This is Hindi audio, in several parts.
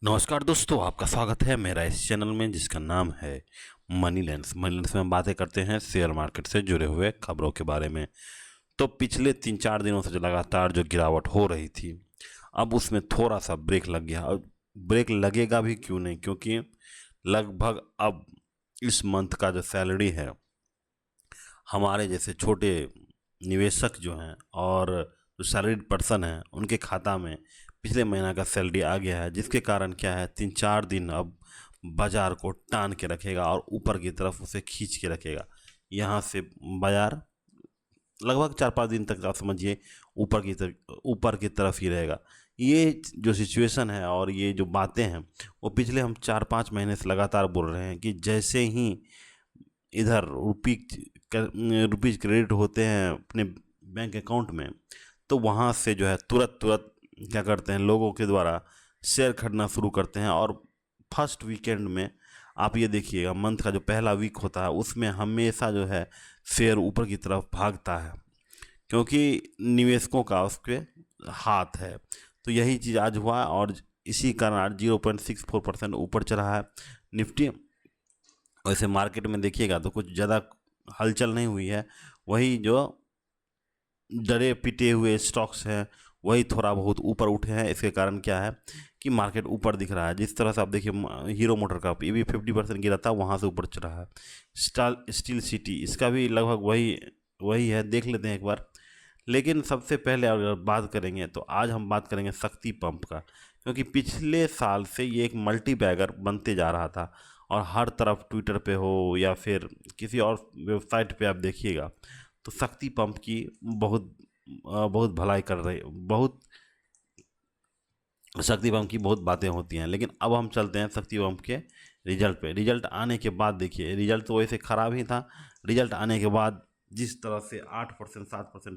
नमस्कार दोस्तों, आपका स्वागत है मेरा इस चैनल में जिसका नाम है मनी लेंस। मनी लेंस में हम बातें करते हैं शेयर मार्केट से जुड़े हुए खबरों के बारे में। तो पिछले 3-4 दिनों से जो लगातार जो गिरावट हो रही थी, अब उसमें थोड़ा सा ब्रेक लग गया। और ब्रेक लगेगा भी क्यों नहीं, क्योंकि लगभग अब इस मंथ का जो सैलरी है, हमारे जैसे छोटे निवेशक जो हैं और जो सैलरीड पर्सन हैं, उनके खाता में पिछले महीना का सैलरी आ गया है, जिसके कारण क्या है 3-4 दिन अब बाज़ार को टान के रखेगा और ऊपर की तरफ उसे खींच के रखेगा। यहाँ से बाज़ार लगभग 4-5 दिन तक आप समझिए ऊपर की तरफ ही रहेगा। ये जो सिचुएशन है और ये जो बातें हैं, वो पिछले हम 4-5 महीने से लगातार बोल रहे हैं कि जैसे ही इधर रुपीज़ क्रेडिट होते हैं अपने बैंक अकाउंट में, तो वहाँ से जो है तुरंत तुरंत क्या करते हैं, लोगों के द्वारा शेयर खरीदना शुरू करते हैं। और फर्स्ट वीकेंड में आप ये देखिएगा, मंथ का जो पहला वीक होता है उसमें हमेशा जो है शेयर ऊपर की तरफ भागता है, क्योंकि निवेशकों का उस पर हाथ है। तो यही चीज़ आज हुआ और इसी कारण आज 0.64% ऊपर चढ़ा है निफ्टी। वैसे मार्केट में देखिएगा तो कुछ ज़्यादा हलचल नहीं हुई है। वही जो डरे पिटे हुए स्टॉक्स हैं वही थोड़ा बहुत ऊपर उठे हैं। इसके कारण क्या है कि मार्केट ऊपर दिख रहा है। जिस तरह से आप देखिए, हीरो मोटर का ये भी 50% गिरा था, वहाँ से ऊपर चढ़ा है। स्टील सिटी, इसका भी लगभग वही वही है, देख लेते हैं एक बार। लेकिन सबसे पहले अगर बात करेंगे तो आज हम बात करेंगे शक्ति पंप का, क्योंकि पिछले साल से ये एक मल्टी बैगर बनते जा रहा था और हर तरफ ट्विटर पे हो या फिर किसी और वेबसाइट पे आप देखिएगा तो शक्ति पंप की बहुत भलाई कर रही, बहुत शक्ति पंप की बहुत बातें होती हैं। लेकिन अब हम चलते हैं शक्ति पंप के रिजल्ट पे। रिजल्ट आने के बाद देखिए, रिजल्ट तो वैसे ख़राब ही था। रिजल्ट आने के बाद जिस तरह से 8% 7%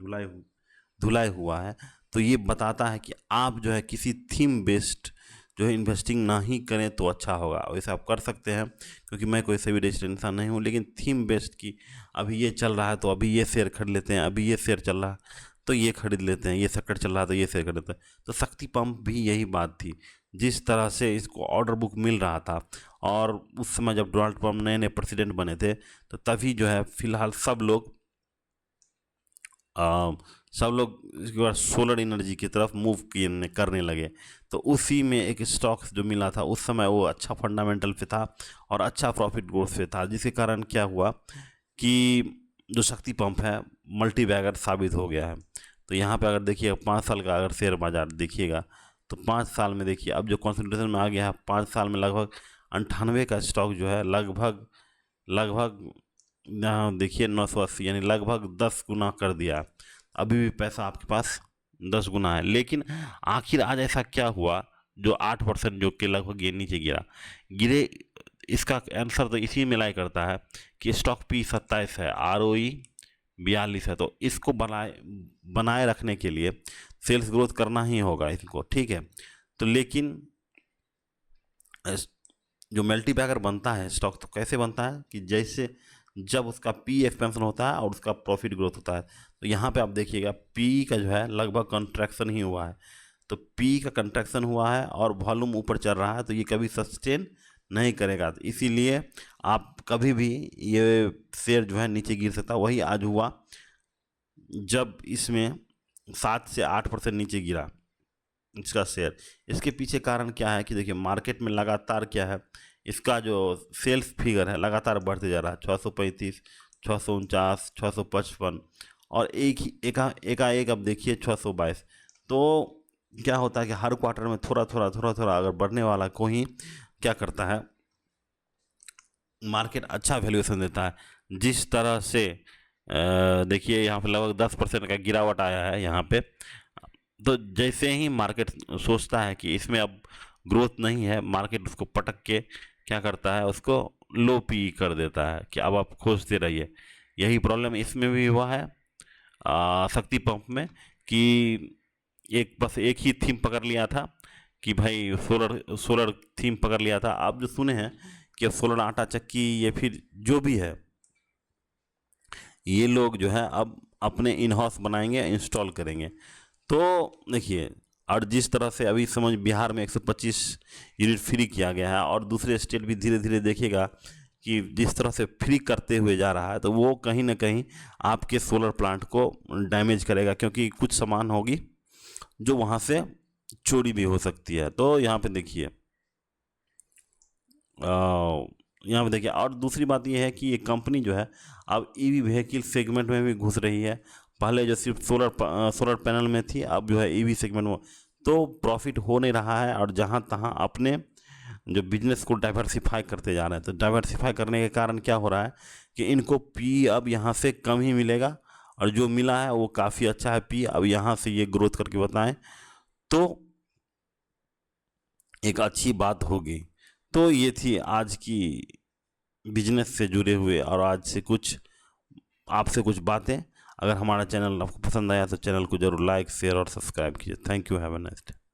धुलाई हुआ है, तो ये बताता है कि आप जो है किसी थीम बेस्ड जो है इन्वेस्टिंग ना ही करें तो अच्छा होगा। वैसे आप कर सकते हैं, क्योंकि मैं कोई सभी डिजिटल इंसान नहीं हूँ, लेकिन थीम बेस्ड की अभी ये चल रहा है तो अभी ये शेयर खरीद लेते हैं, अभी ये शेयर चल रहा है तो ये खरीद लेते हैं, ये सेक्टर चल रहा है तो ये शेयर खरीद लेते हैं। तो शक्ति पंप भी यही बात थी। जिस तरह से इसको ऑर्डर बुक मिल रहा था और उस समय जब डोनाल्ड ट्रंप नए नए प्रेसिडेंट बने थे, तो तभी जो है फिलहाल आ, सब लोग इसके बाद सोलर एनर्जी की तरफ मूव करने लगे। तो उसी में एक स्टॉक्स जो मिला था उस समय, वो अच्छा फंडामेंटल पे था और अच्छा प्रॉफिट ग्रोथ पे था, जिसके कारण क्या हुआ कि जो शक्ति पंप है मल्टी बैगर साबित हो गया है। तो यहाँ पे अगर देखिए 5 साल का अगर शेयर बाजार देखिएगा, तो 5 साल में देखिए अब जो कॉन्सेंट्रेशन में आ गया है, 5 साल में लगभग 98 का स्टॉक जो है लगभग लगभग यहाँ देखिए 980, यानी लगभग 10 गुना कर दिया। अभी भी पैसा आपके पास 10 गुना है। लेकिन आखिर आज ऐसा क्या हुआ जो 8% जो कि लगभग ये नीचे गिरे? इसका आंसर तो इसी में लाई करता है कि स्टॉक पी 27 है, ROE 42 है। तो इसको बनाए रखने के लिए सेल्स ग्रोथ करना ही होगा इनको, ठीक है। तो लेकिन जो मल्टीबैगर बनता है स्टॉक, तो कैसे बनता है कि जैसे जब उसका पी एक्सपेंशन होता है और उसका प्रॉफिट ग्रोथ होता है। तो यहाँ पे आप देखिएगा पी का जो है लगभग कंट्रैक्शन ही हुआ है। तो पी का कंट्रैक्शन हुआ है और वॉल्यूम ऊपर चल रहा है, तो ये कभी सस्टेन नहीं करेगा। तो इसीलिए आप कभी भी ये शेयर जो है नीचे गिर सकता है। वही आज हुआ जब इसमें 7 से 8% नीचे गिरा इसका शेयर। इसके पीछे कारण क्या है कि देखिए, मार्केट में लगातार क्या है, इसका जो सेल्स फिगर है लगातार बढ़ते जा रहा है। 635, 649, 655 और एकाएक अब देखिए 622। तो क्या होता है कि हर क्वार्टर में थोड़ा अगर बढ़ने वाला को ही क्या करता है, मार्केट अच्छा वैल्यूएशन देता है। जिस तरह से देखिए यहाँ पे लगभग 10% का गिरावट आया है यहाँ पे। तो जैसे ही मार्केट सोचता है कि इसमें अब ग्रोथ नहीं है, मार्केट उसको पटक के क्या करता है, उसको लो पी कर देता है कि अब आप खोजते रहिए। यही प्रॉब्लम इसमें भी हुआ है शक्ति पंप में, कि बस एक ही थीम पकड़ लिया था कि भाई सोलर सोलर थीम पकड़ लिया था। आप जो सुने हैं कि सोलर आटा चक्की या फिर जो भी है, ये लोग जो है अब अपने इन हाउस बनाएंगे, इंस्टॉल करेंगे। तो देखिए, और जिस तरह से अभी समझ बिहार में 125 यूनिट फ्री किया गया है और दूसरे स्टेट भी धीरे धीरे देखेगा कि जिस तरह से फ्री करते हुए जा रहा है, तो वो कहीं ना कहीं आपके सोलर प्लांट को डैमेज करेगा, क्योंकि कुछ सामान होगी जो वहाँ से चोरी भी हो सकती है। तो यहाँ पे देखिए, यहाँ पे देखिए, और दूसरी बात ये है कि ये कंपनी जो है अब ईवी व्हीकल सेगमेंट में भी घुस रही है। पहले जो सिर्फ सोलर पैनल में थी, अब जो है ईवी सेगमेंट में। तो प्रॉफिट हो नहीं रहा है और जहाँ तहाँ अपने जो बिजनेस को डाइवर्सिफाई करते जा रहे हैं। तो डाइवर्सिफाई करने के कारण क्या हो रहा है कि इनको पी अब यहाँ से कम ही मिलेगा, और जो मिला है वो काफ़ी अच्छा है पी। अब यहाँ से ये ग्रोथ करके बताएं तो एक अच्छी बात होगी। तो ये थी आज की बिजनेस से जुड़े हुए और आज से कुछ आपसे कुछ बातें। अगर हमारा चैनल आपको पसंद आया तो चैनल को जरूर लाइक, शेयर और सब्सक्राइब कीजिए। Thank you, have a nice day.